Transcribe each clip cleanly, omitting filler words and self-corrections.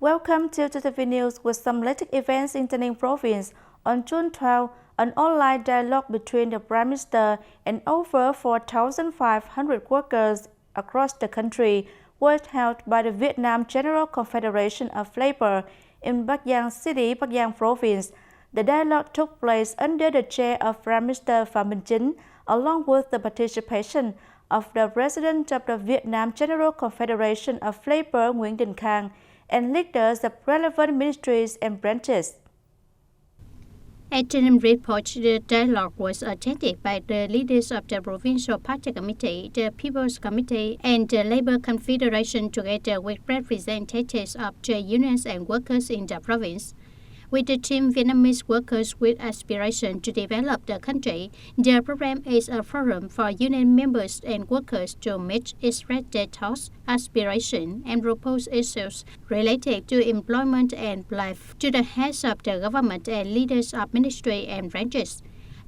Welcome to TTV News with some latest events in Tay Ninh province. On June 12, an online dialogue between the Prime Minister and over 4,500 workers across the country was held by the Vietnam General Confederation of Labour in Bắc Giang City, Bắc Giang province. The dialogue took place under the chair of Prime Minister Phạm Minh Chính, along with the participation of the President of the Vietnam General Confederation of Labour Nguyễn Đình Khang and leaders of relevant ministries and branches. At Tay Ninh report, the dialogue was attended by the leaders of the Provincial Party Committee, the People's Committee, and the Labour Confederation, together with representatives of trade unions and workers in the province. With the team Vietnamese workers with aspiration to develop the country, the program is a forum for union members and workers to meet, express their thoughts, aspirations, and propose issues related to employment and life to the heads of the government and leaders of ministry and branches.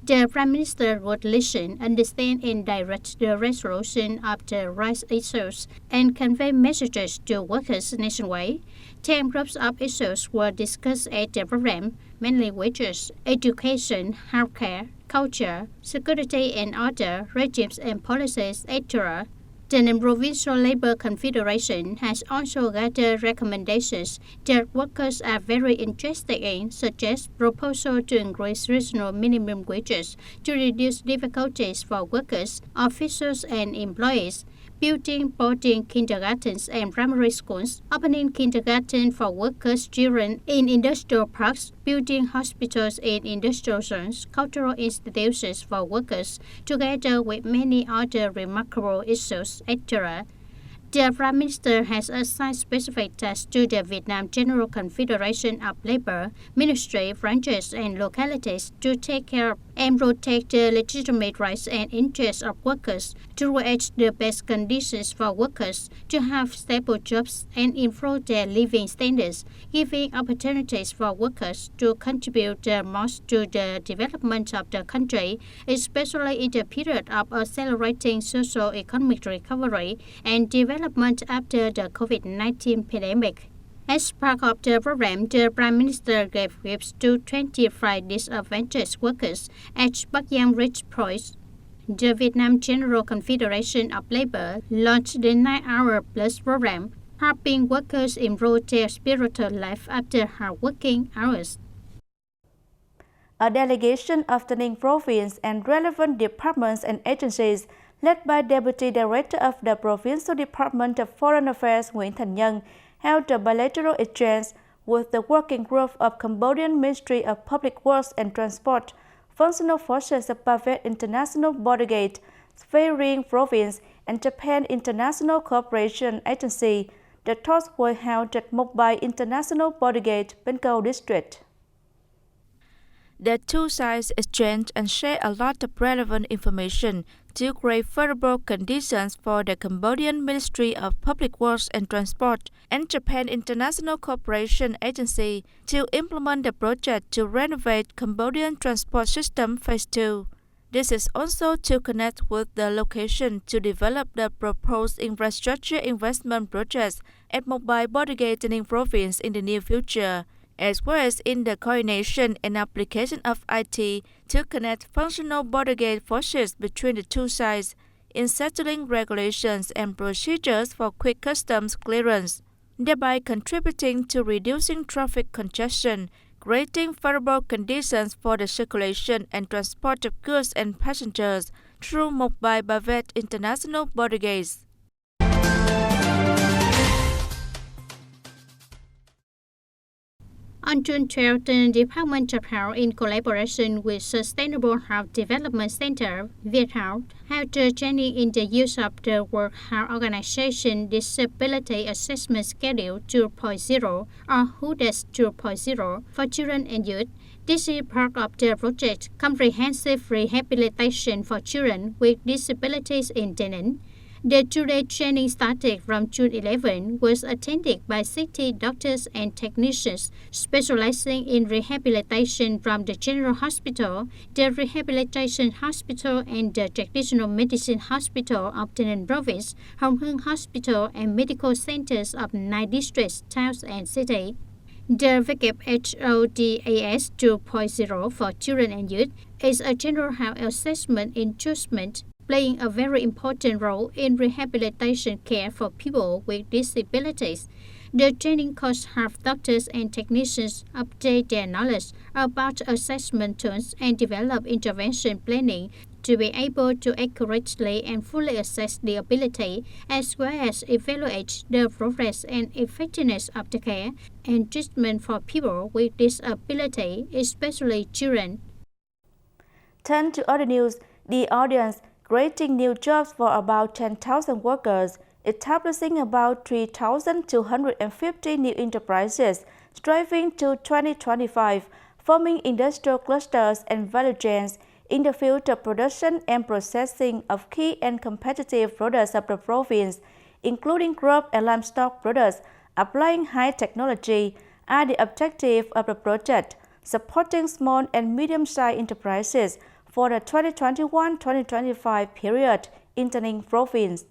The Prime Minister would listen, understand, and direct the resolution of the rights issues and convey messages to workers nationwide. 10 groups of issues were discussed at the program, mainly wages, education, healthcare, culture, security, and other regimes and policies, etc. The Provincial Labour Confederation has also gathered recommendations that workers are very interested in, such as proposal to increase regional minimum wages to reduce difficulties for workers, officials, and employees, building boarding kindergartens and primary schools, opening kindergarten for workers' children in industrial parks, building hospitals in industrial zones, cultural institutions for workers, together with many other remarkable issues, etc. The Prime Minister has assigned specific tasks to the Vietnam General Confederation of Labour, ministry, branches, and localities to take care of and protect the legitimate rights and interests of workers, to create the best conditions for workers to have stable jobs and improve their living standards, giving opportunities for workers to contribute the most to the development of the country, especially in the period of accelerating socio-economic recovery and development after the COVID-19 pandemic. As part of the program, the Prime Minister gave gifts to 25 disadvantaged workers at Bắc Giang Ridge Point. The Vietnam General Confederation of Labour launched the 9-hour plus program, helping workers improve their spiritual life after hard working hours. A delegation of Tay Ninh province and relevant departments and agencies led by Deputy Director of the Provincial Department of Foreign Affairs Nguyễn Thành Nhân held a bilateral exchange with the working group of Cambodian Ministry of Public Works and Transport, functional forces of Ba International Boardgate, Tay Ninh province, and Japan International Cooperation Agency. The talks were held at Mộc International Boardgate, Bến Câu district. The two sides exchange and share a lot of relevant information to create favorable conditions for the Cambodian Ministry of Public Works and Transport and Japan International Cooperation Agency to implement the project to renovate Cambodian transport system Phase 2. This is also to connect with the location to develop the proposed infrastructure investment projects at Mộc Boardgate, Tay Ninh province in the near future, as well as in the coordination and application of IT to connect functional Boardgate forces between the two sides in settling regulations and procedures for quick customs clearance, thereby contributing to reducing traffic congestion, creating favorable conditions for the circulation and transport of goods and passengers through Mộc International Boardgates. On June 12, the Department of Health, in collaboration with Sustainable Health Development Center, Viettel, held a training in the use of the World Health Organization Disability Assessment Schedule 2.0 or WHODAS 2.0 for children and youth. This is part of the project Comprehensive Rehabilitation for Children with Disabilities in Tay Ninh. The two-day training started from June 11 was attended by 60 doctors and technicians specializing in rehabilitation from the General Hospital, the Rehabilitation Hospital, and the Traditional Medicine Hospital of Tay Ninh Province, Hồng Hưng Hospital, and medical centers of 9 districts, towns, and cities. The WHODAS 2.0 for children and youth is a general health assessment instrument playing a very important role in rehabilitation care for people with disabilities. The training course helps doctors and technicians update their knowledge about assessment tools and develop intervention planning to be able to accurately and fully assess the ability, as well as evaluate the progress and effectiveness of the care and treatment for people with disability, especially children. Turn to other news. The audience creating new jobs for about 10,000 workers, establishing about 3,250 new enterprises, striving to 2025, forming industrial clusters and value chains in the field of production and processing of key and competitive products of the province, including crop and livestock products, applying high technology, are the objective of the project, supporting small and medium-sized enterprises for the 2021-2025 period in Tay Ninh Province.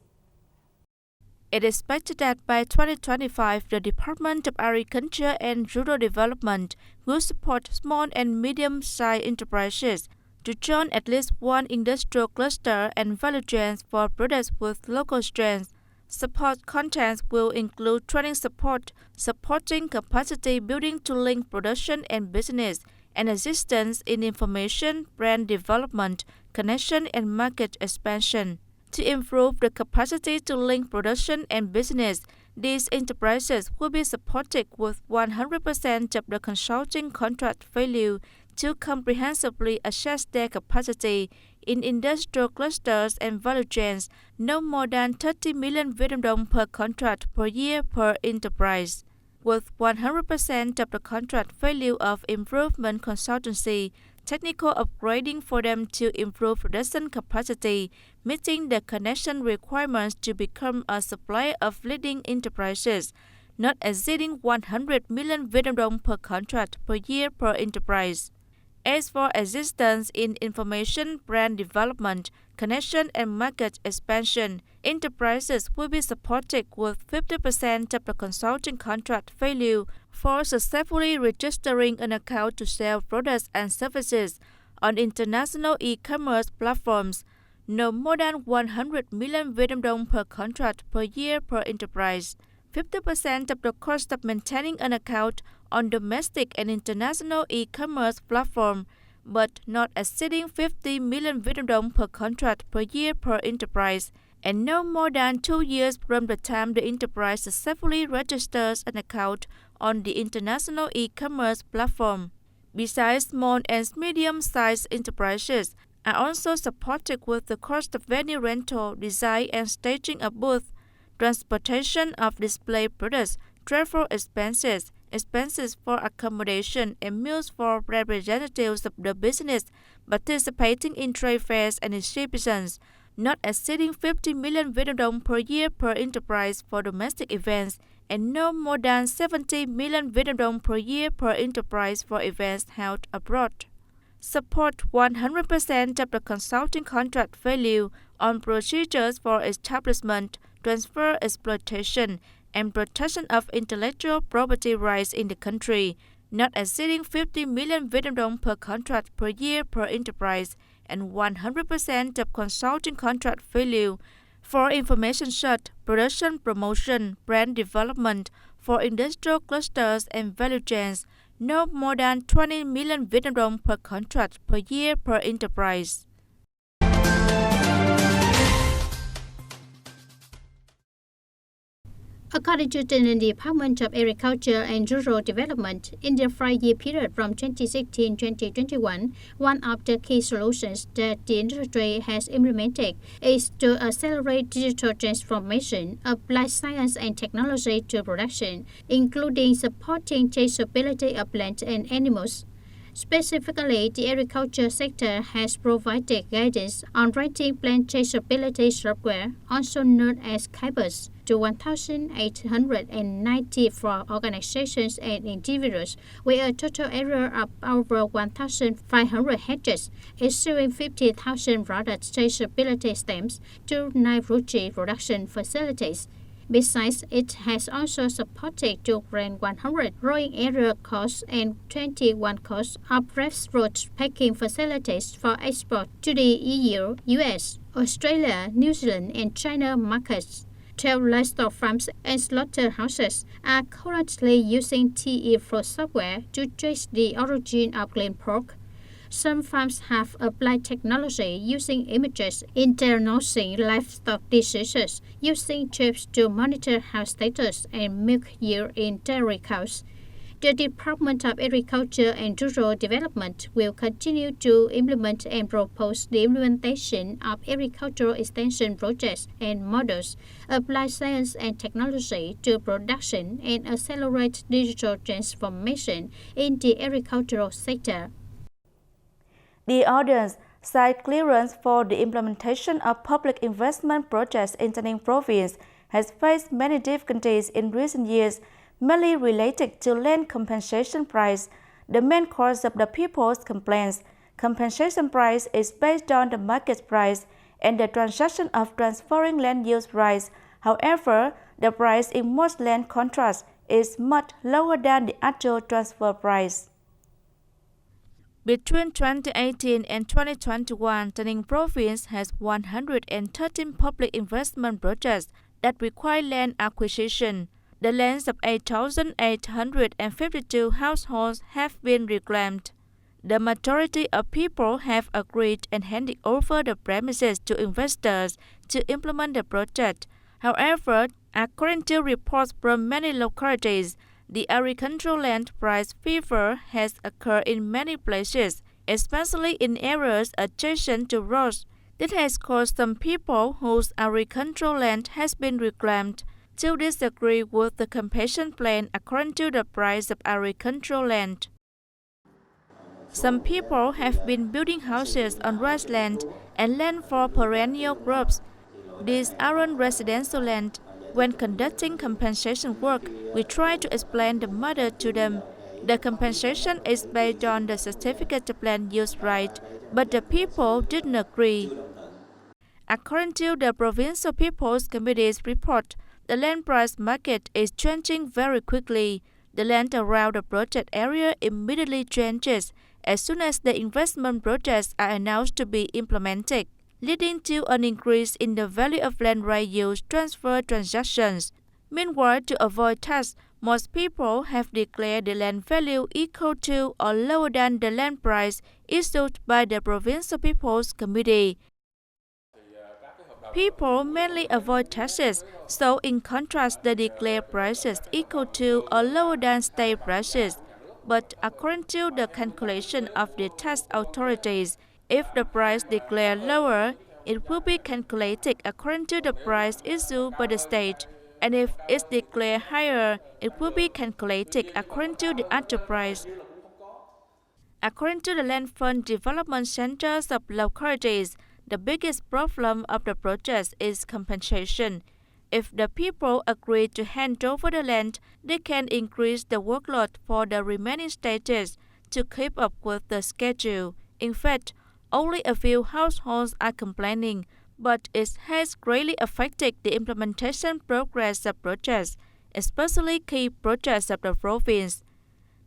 It is expected that by 2025, the Department of Agriculture and Rural Development will support small and medium-sized enterprises to join at least one industrial cluster and value chains for products with local strengths. Support contents will include training support, supporting capacity building to link production and business, and assistance in information, brand development, connection, and market expansion. To improve the capacity to link production and business, these enterprises will be supported with 100% of the consulting contract value to comprehensively assess their capacity in industrial clusters and value chains, no more than 30 million Vietnam dong per contract per year per enterprise. With 100% of the contract value of improvement consultancy, technical upgrading for them to improve production capacity, meeting the connection requirements to become a supplier of leading enterprises, not exceeding 100 million Vietnam dong per contract per year per enterprise. As for assistance in information, brand development, connection, and market expansion, enterprises will be supported with 50% of the consulting contract value for successfully registering an account to sell products and services on international e-commerce platforms, no more than 100 million Vietnam dong per contract per year per enterprise. 50% of the cost of maintaining an account on domestic and international e-commerce platform, but not exceeding 50 million Vietnam dong per contract per year per enterprise, and no more than 2 years from the time the enterprise successfully registers an account on the international e-commerce platform. Besides, small and medium-sized enterprises are also supported with the cost of venue rental, design and staging a booth, transportation of display products, travel expenses, expenses for accommodation, and meals for representatives of the business participating in trade fairs and exhibitions, not exceeding 50 million Vietnam dong per year per enterprise for domestic events, and no more than 70 million Vietnam dong per year per enterprise for events held abroad. Support 100% of the consulting contract value on procedures for establishment, transfer, exploitation, and protection of intellectual property rights in the country, not exceeding 50 million Vietnam dong per contract per year per enterprise, and 100% of consulting contract value for information search, production promotion, brand development for industrial clusters and value chains, no more than 20 million Vietnam dong per contract per year per enterprise. According to the Department of Agriculture and Rural Development, in the 5-year period from 2016-2021, one of the key solutions that the industry has implemented is to accelerate digital transformation, apply science and technology to production, including supporting traceability of plants and animals. Specifically, the agriculture sector has provided guidance on writing plant traceability software, also known as CAPAS, to 1,894 organizations and individuals with a total area of over 1,500 hectares, issuing 50,000 product traceability stamps to 9 poultry production facilities. Besides, it has also supported to grant 100 growing area costs and 21 costs of fresh fruit packing facilities for export to the EU, US, Australia, New Zealand, and China markets. 12 livestock farms and slaughterhouses are currently using TTV software to trace the origin of clean pork. Some farms have applied technology using images diagnosing livestock diseases, using chips to monitor health status and milk yield in dairy cows. The Department of Agriculture and Rural Development will continue to implement and propose the implementation of agricultural extension projects and models, apply science and technology to production, and accelerate digital transformation in the agricultural sector. The WHODAS site clearance for the implementation of public investment projects in Tay Ninh province has faced many difficulties in recent years, mainly related to land compensation price. The main cause of the people's complaints, compensation price is based on the market price and the transaction of transferring land use rights. However, the price in most land contracts is much lower than the actual transfer price. Between 2018 and 2021, Tay Ninh province has 113 public investment projects that require land acquisition. The lands of 8,852 households have been reclaimed. The majority of people have agreed and handed over the premises to investors to implement the project. However, according to reports from many localities, the agricultural land price fever has occurred in many places, especially in areas adjacent to roads. This has caused some people whose agricultural land has been reclaimed to disagree with the compensation plan according to the price of agricultural land. Some people have been building houses on rice land and land for perennial crops. These aren't residential land. When conducting compensation work, we try to explain the matter to them. The compensation is based on the certificate of land use right, but the people didn't agree. According to the Provincial People's Committee's report, the land price market is changing very quickly. The land around the project area immediately changes as soon as the investment projects are announced to be implemented, leading to an increase in the value of land right use transfer transactions. Meanwhile, to avoid tax, most people have declared the land value equal to or lower than the land price issued by the Provincial People's Committee. People mainly avoid taxes, so in contrast, they declare prices equal to or lower than state prices. But according to the calculation of the tax authorities, if the price declared lower, it will be calculated according to the price issued by the state. And if it's declared higher, it will be calculated according to the actual price. According to the Land Fund Development Centers of localities, the biggest problem of the project is compensation. If the people agree to hand over the land, they can increase the workload for the remaining states to keep up with the schedule. In fact, only a few households are complaining, but it has greatly affected the implementation progress of projects, especially key projects of the province.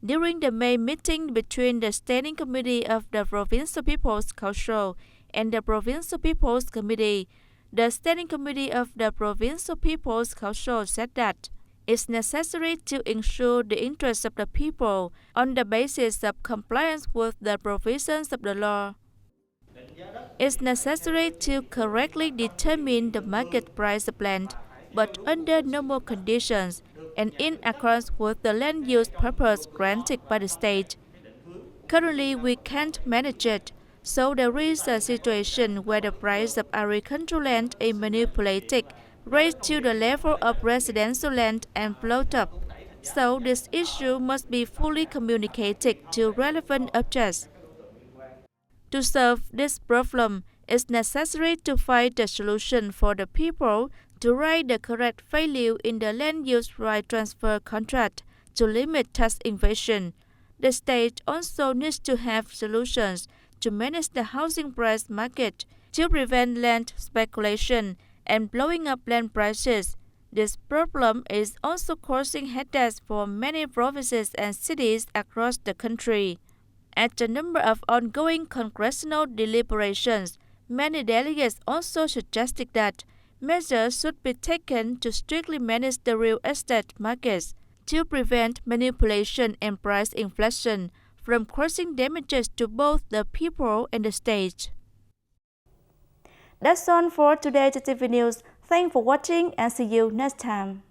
During the May meeting between the Standing Committee of the Provincial People's Council and the Provincial People's Committee, the Standing Committee of the Provincial People's Council said that it's necessary to ensure the interests of the people on the basis of compliance with the provisions of the law. It's necessary to correctly determine the market price of land, but under normal conditions and in accordance with the land use purpose granted by the state. Currently, we can't manage it, so there is a situation where the price of agricultural land is manipulated, raised to the level of residential land and float up. So this issue must be fully communicated to relevant objects. To solve this problem, it's necessary to find a solution for the people to write the correct value in the land use right transfer contract to limit tax evasion. The state also needs to have solutions to manage the housing price market to prevent land speculation and blowing up land prices. This problem is also causing headaches for many provinces and cities across the country. At the number of ongoing congressional deliberations, many delegates also suggested that measures should be taken to strictly manage the real estate markets to prevent manipulation and price inflation from causing damages to both the people and the state. That's all for today's TTV News. Thanks for watching and see you next time.